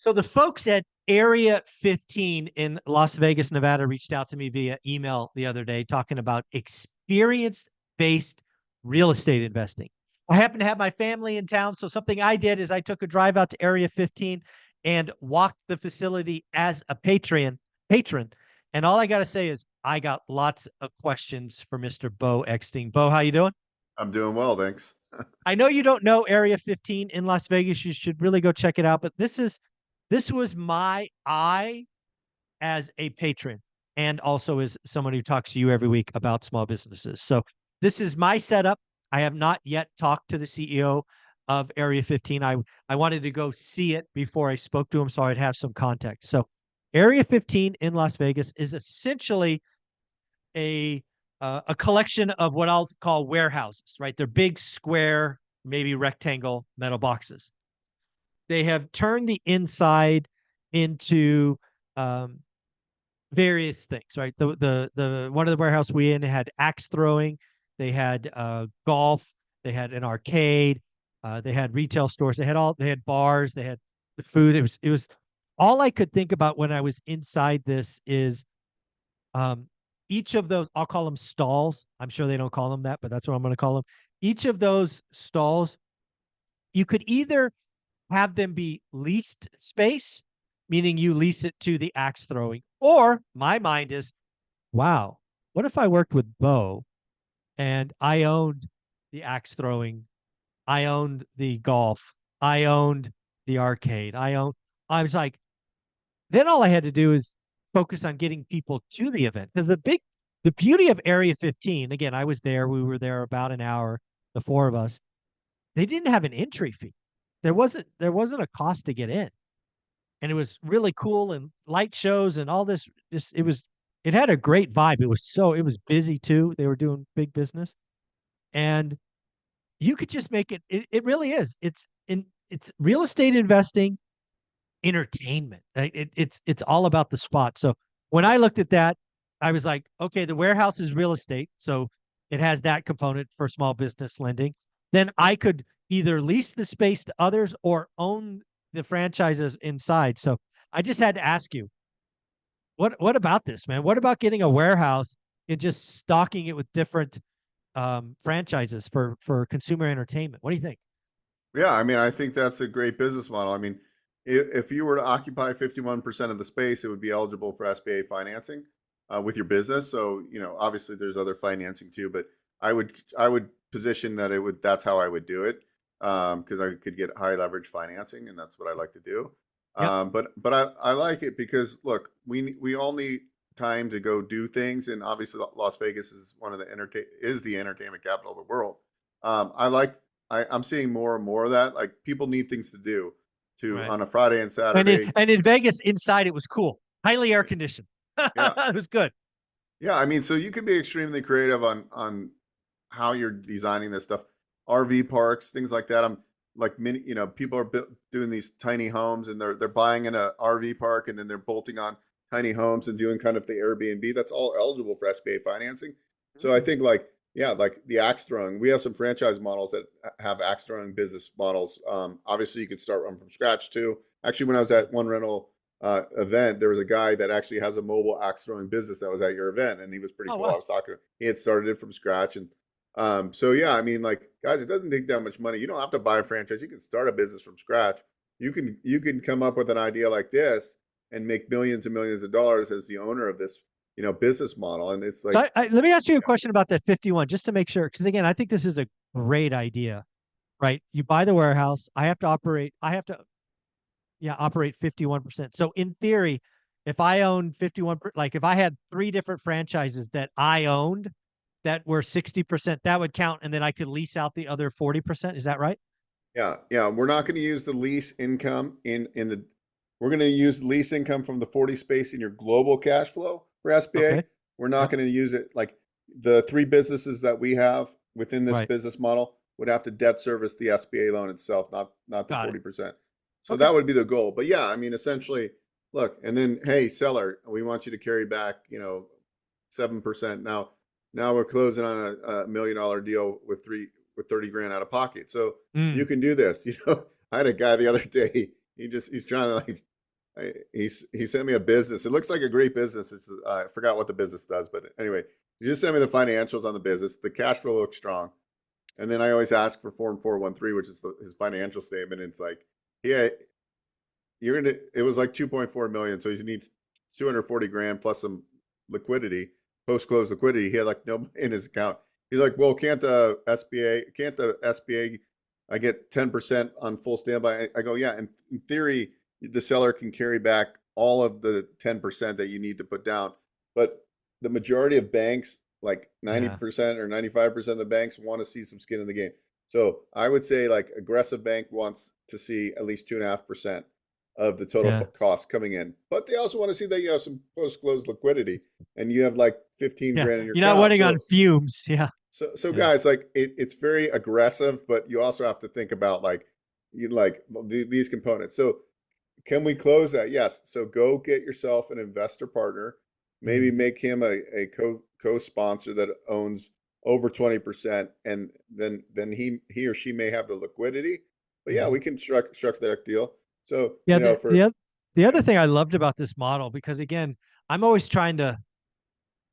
So the folks at Area 15 in Las Vegas, Nevada reached out to me via email the other day talking about experience-based real estate investing. I happen to have my family in town, so something I did is I took a drive out to Area 15 and walked the facility as a patron. And all I got to say is I got lots of questions for Mr. Bo Eckstein. Bo, how you doing? I'm doing well, thanks. I know you don't know Area 15 in Las Vegas. You should really go check it out. But this was my eye as a patron and also as someone who talks to you every week about small businesses. So this is my setup. I have not yet talked to the CEO of Area 15. I wanted to go see it before I spoke to him so I'd have some context. So Area 15 in Las Vegas is essentially a a collection of what I'll call warehouses, right? They're big square, maybe rectangle metal boxes. They have turned the inside into um, various things, right? The one of the warehouse we in had axe throwing, they had golf, they had an arcade, they had retail stores, they had bars, they had the food. It was all I could think about when I was inside this is um, each of those, I'll call them stalls. I'm sure they don't call them that, but that's what I'm going to call them. Each of those stalls, you could either have them be leased space, meaning you lease it to the axe throwing, or my mind is, wow, what if I worked with Bo and I owned the axe throwing, I owned the golf, I owned the arcade, I was like, then all I had to do is focus on getting people to the event. Because the beauty of Area 15, again, I was there, we were there about an hour, the four of us, they didn't have an entry fee. There wasn't a cost to get in. And it was really cool and light shows and all this. Just it had a great vibe. It was busy too. They were doing big business. And you could just make it really is. It's real estate investing entertainment. It's all about the spot. So when I looked at that, I was like, okay, the warehouse is real estate, so it has that component for small business lending. Then I could either lease the space to others or own the franchises inside. So I just had to ask you, what about this, man? What about getting a warehouse and just stocking it with different franchises for consumer entertainment? What do you think? Yeah, I mean, I think that's a great business model. I mean, if you were to occupy 51% of the space, it would be eligible for SBA financing with your business. So, obviously there's other financing too, but I would position that that's how I would do it because I could get high leverage financing, and that's what I like to do. Yep. But I like it because look, we all need time to go do things, and obviously Las Vegas is one of the entertainment capital of the world. I'm seeing more and more of that. Like people need things to do Right. on a Friday and And in, Saturday. and in Vegas, inside it was cool, highly air conditioned. Yeah. It was good. Yeah. I mean, so you can be extremely creative on how you're designing this stuff. RV parks, things like that. I'm like people are doing these tiny homes and they're buying in a RV park and then they're bolting on tiny homes and doing kind of the Airbnb. That's all eligible for SBA financing. So I think like the axe throwing, we have some franchise models that have axe throwing business models. Obviously you could start one from scratch too. Actually, when I was at one rental event, there was a guy that actually has a mobile axe throwing business that was at your event, and he was pretty Oh cool. I wow. was talking, he had started it from scratch, and so yeah, I mean, like guys, it doesn't take that much money. You don't have to buy a franchise. You can start a business from scratch. You can come up with an idea like this and make millions and millions of dollars as the owner of this, business model. And it's So like, let me ask you a yeah, question about that 51, just to make sure, because again, I think this is a great idea, right? You buy the warehouse. I have to, yeah, operate 51%. So in theory, if I owned 51, like if I had three different franchises that I owned that were 60%, that would count. And then I could lease out the other 40%. Is that right? yeah, yeah. We're not going to use the lease income we're going to use lease income from the 40 space in your global cash flow for SBA. Okay. We're not Yep. going to use it like the three businesses that we have within this Right. business model would have to debt service the SBA loan itself, not the Got it. 40%. So Okay. that would be the goal. But yeah, I mean, essentially, look, and then hey, seller, we want you to carry back, 7%. Now we're closing on a $1 million deal with 30 grand out of pocket. So you Mm. can do this. I had a guy the other day. He's trying to like He sent me a business. It looks like a great business. I forgot what the business does, but anyway, he just sent me the financials on the business. The cash flow looks strong. And then I always ask for Form 413, which is his financial statement. It's like, yeah, it was like 2.4 million. So he needs 240 grand plus some liquidity, post close liquidity. He had like no money in his account. He's like, well, can't the SBA, I get 10% on full standby? I go, yeah. In theory, the seller can carry back all of the 10% that you need to put down. But the majority of banks, like Yeah. 90% or 95% of the banks, want to see some skin in the game. So I would say like aggressive bank wants to see at least 2.5% of the total Yeah. cost coming in. But they also want to see that you have some post-close liquidity and you have like 15 Yeah. grand in your You're not account. running on So fumes. Yeah. so Yeah. guys, like it's very aggressive, but you also have to think about like these components. So can we close that? Yes. So go get yourself an investor partner. Maybe Mm. make him a co-sponsor that owns over 20%, and then he or she may have the liquidity. But yeah, Mhm. we can structure that deal. So Yeah. for The yeah, other thing I loved about this model, because again, I'm always trying to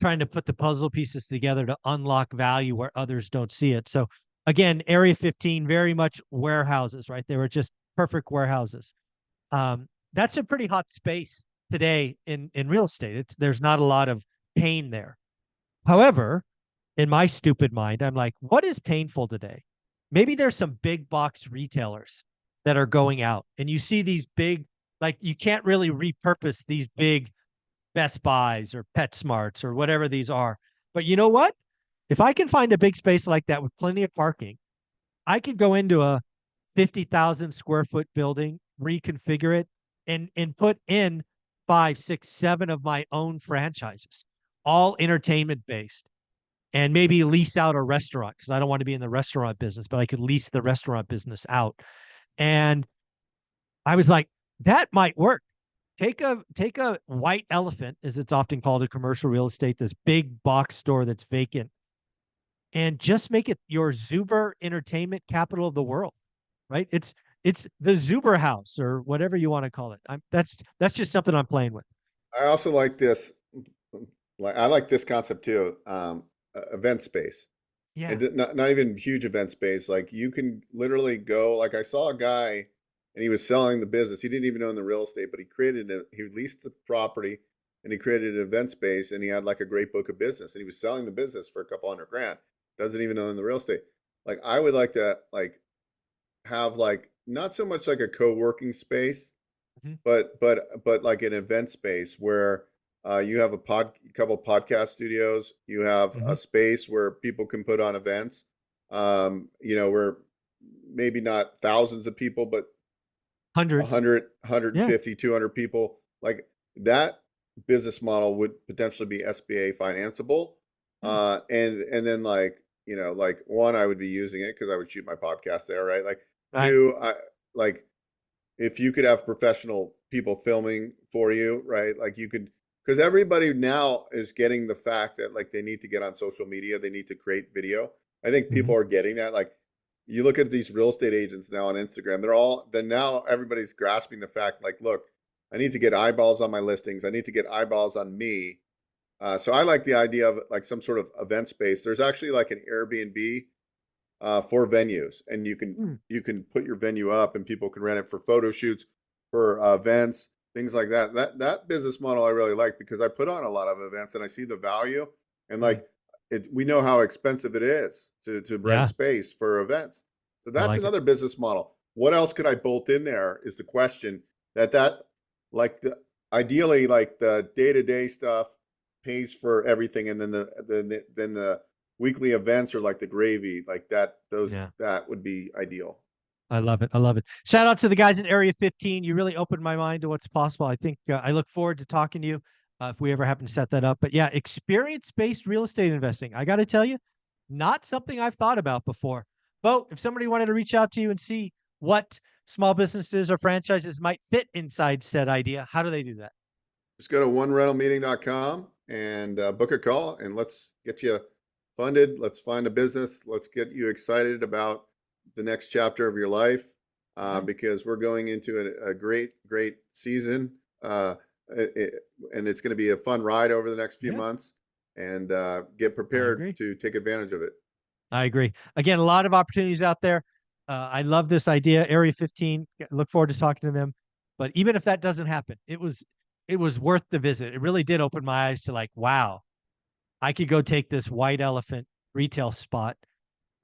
put the puzzle pieces together to unlock value where others don't see it. So again, Area 15, very much warehouses, right? They were just perfect warehouses. That's a pretty hot space today in real estate. There's not a lot of pain there. However, in my stupid mind, I'm like, what is painful today? Maybe there's some big box retailers that are going out, and you see these big, like you can't really repurpose these big Best Buys or PetSmarts or whatever these are. But you know what? If I can find a big space like that with plenty of parking, I could go into a 50,000 square foot building, reconfigure it, and put in five, six, seven of my own franchises, all entertainment based, and maybe lease out a restaurant because I don't want to be in the restaurant business, but I could lease the restaurant business out. And I was like, that might work. Take a white elephant, as it's often called in commercial real estate, this big box store that's vacant, and just make it your Zuber entertainment capital of the world, right? It's the Zuber house or whatever you want to call it. That's just something I'm playing with. I also like this. Like I like this concept too. Event space. Yeah. And not even huge event space. Like you can literally go. Like I saw a guy, and he was selling the business. He didn't even own the real estate, but he leased the property, and he created an event space, and he had like a great book of business, and he was selling the business for a couple hundred grand. Doesn't even own the real estate. Like I would like to like have like not so much like a co-working space, Mhm. but like an event space where you have couple podcast studios, you have a Mhm. space where people can put on events, where maybe not thousands of people, but Hundreds. 100, Yeah. 150, 200 people. Like that business model would potentially be SBA financeable. Mm. And then like one, I would be using it because I would shoot my podcast there, right? Like Right. two, I like if you could have professional people filming for you, right? Like you could, because everybody now is getting the fact that like they need to get on social media, they need to create video. I think Mhm. people are getting that. Like you look at these real estate agents now on Instagram, then now everybody's grasping the fact like, look, I need to get eyeballs on my listings. I need to get eyeballs on me. So I like the idea of like some sort of event space. There's actually like an Airbnb for venues, and Mm. you can put your venue up, and people can rent it for photo shoots, for events, things like that. That business model I really like because I put on a lot of events, and I see the value, and Mm. like we know how expensive it is to rent Yeah. space for events. So I that's like it. another business model. What else could I bolt in there is the question. That like the ideally like the day-to-day stuff pays for everything, and then the weekly events are like the gravy, like Yeah. that would be ideal. I love it. I love it. Shout out to the guys in Area 15. You really opened my mind to what's possible. I think I look forward to talking to you if we ever happen to set that up. But yeah, experience-based real estate investing. I got to tell you, not something I've thought about before. Bo, if somebody wanted to reach out to you and see what small businesses or franchises might fit inside said idea, how do they do that? Just go to onerentalmeeting.com and book a call, and let's get you funded. Let's find a business. Let's get you excited about the next chapter of your life, Okay. because we're going into a great season. uh, and it's going to be a fun ride over the next few Yeah, months. And get I prepared agree. to take advantage of it. I agree. Again, a lot of opportunities out there. I love this idea. Area 15. Look forward to talking to them. But even if that doesn't happen, it was worth the visit. It really did open my eyes to like, wow, I could go take this white elephant retail spot,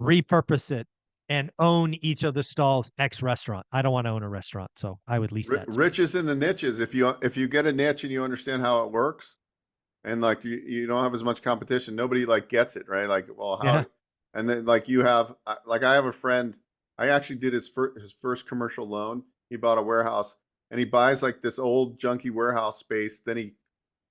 repurpose it, and own each of the stalls ex restaurant. I don't want to own a restaurant, so I would lease that space. Riches in the niches. If you get a niche and you understand how it works, and like you don't have as much competition, nobody like gets it, right? Like, well, how? Yeah. And then like you have, like I have a friend. I actually did his first commercial loan. He bought a warehouse, and he buys like this old junky warehouse space. Then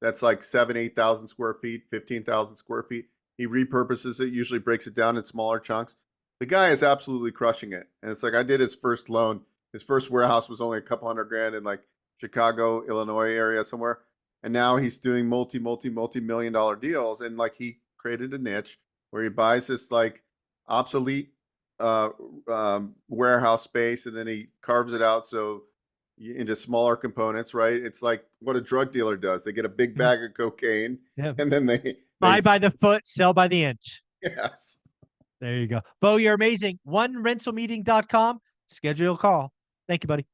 that's like 7,000-8,000 square feet, 15,000 square feet. He repurposes it, usually breaks it down in smaller chunks. The guy is absolutely crushing it. And it's like I did his first loan. His first warehouse was only a couple $100,000 in like Chicago, Illinois area somewhere. And now he's doing multi-million dollar deals. And like he created a niche where he buys this like obsolete warehouse space, and then he carves it out so into smaller components, right? It's like what a drug dealer does. They get a big bag of cocaine, Yeah. and then they Buy by the foot, sell by the inch. yes. There you go. Bo, you're amazing. OneRentalMeeting.com. Schedule a call. Thank you, buddy.